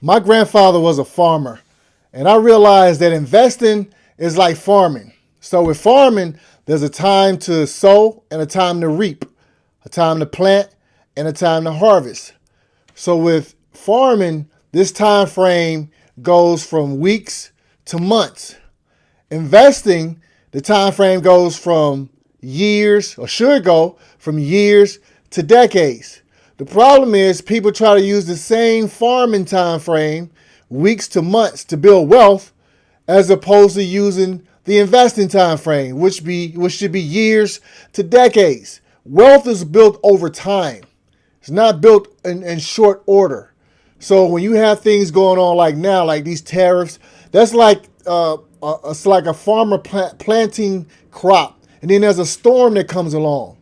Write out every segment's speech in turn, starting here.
My grandfather was a farmer, and I realized that investing is like farming. So with farming, there's a time to sow and a time to reap, a time to plant and a time to harvest. So with farming, this time frame goes from weeks to months. Investing, the time frame goes from years, or should go from years to decades. The problem is people try to use the same farming time frame, weeks to months, to build wealth, as opposed to using the investing time frame, which should be years to decades. Wealth is built over time. It's not built in short order. So when you have things going on like now, like these tariffs, that's like it's like a farmer planting crop, and then there's a storm that comes along.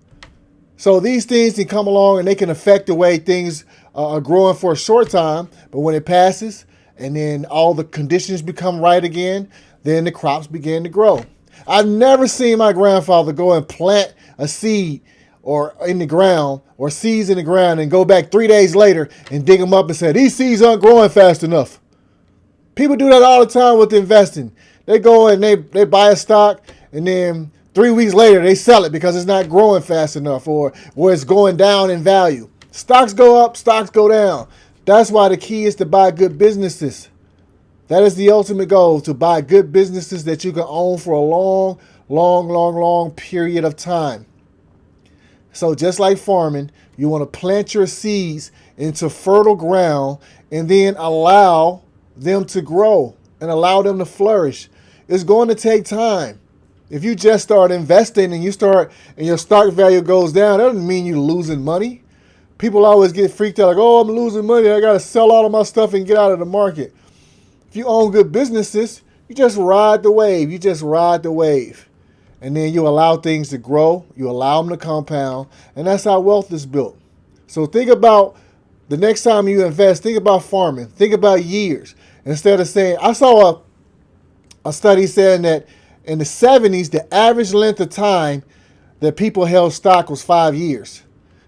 So these things can come along and they can affect the way things are growing for a short time, but when it passes and then all the conditions become right again, then the crops begin to grow. I've never seen my grandfather go and plant a seed or in the ground or seeds in the ground and go back 3 days later and dig them up and say, these seeds aren't growing fast enough. People do that all the time with investing. They go and they buy a stock, and then 3 weeks later they sell it because it's not growing fast enough, or it's going down in value. Stocks go up, stocks go down. That's why the key is to buy good businesses. That is the ultimate goal, to buy good businesses that you can own for a long period of time. So just like farming, you want to plant your seeds into fertile ground and then allow them to grow and allow them to flourish. It's going to take time. If you just start investing and your stock value goes down, that doesn't mean you're losing money. People always get freaked out like, oh, I'm losing money. I got to sell all of my stuff and get out of the market. If you own good businesses, you just ride the wave. You just ride the wave. And then you allow things to grow. You allow them to compound. And that's how wealth is built. So think about the next time you invest, think about farming. Think about years. Instead of saying, I saw a study saying that in the 70s, the average length of time that people held stock was 5 years.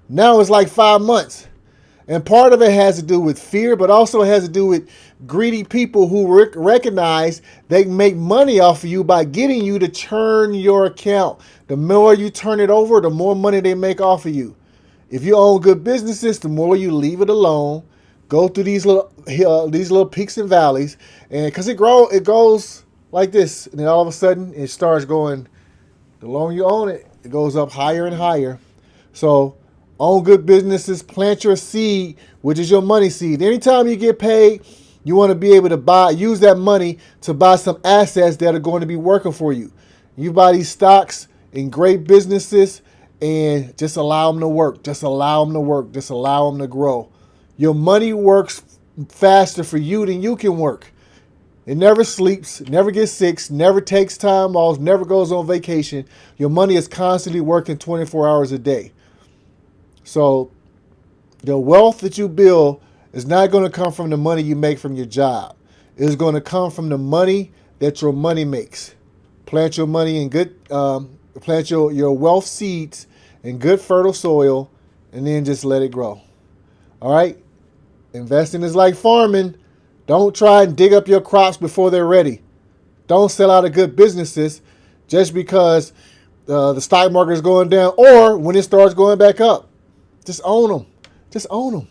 Now it's like 5 months. And part of it has to do with fear, but also has to do with greedy people who recognize they can make money off of you by getting you to turn your account. The more you turn it over, the more money they make off of you. If you own good businesses, the more you leave it alone, go through these little peaks and valleys, and because it goes like this, and then all of a sudden it starts going. The longer you own it, it goes up higher and higher. So own good businesses, plant your seed, which is your money seed. Anytime you get paid, you want to be able to use that money to buy some assets that are going to be working for you. You buy these stocks in great businesses and just allow them to work. Just allow them to work. Just allow them to grow. Your money works faster for you than you can work. It never sleeps, never gets sick, never takes time off, never goes on vacation. Your money is constantly working 24 hours a day. So the wealth that you build is not going to come from the money you make from your job. It's going to come from the money that your money makes. Plant your money in plant your wealth seeds in good fertile soil, and then just let it grow. All right? Investing is like farming. Don't try and dig up your crops before they're ready. Don't sell out of good businesses just because the stock market is going down or when it starts going back up. Just own them. Just own them.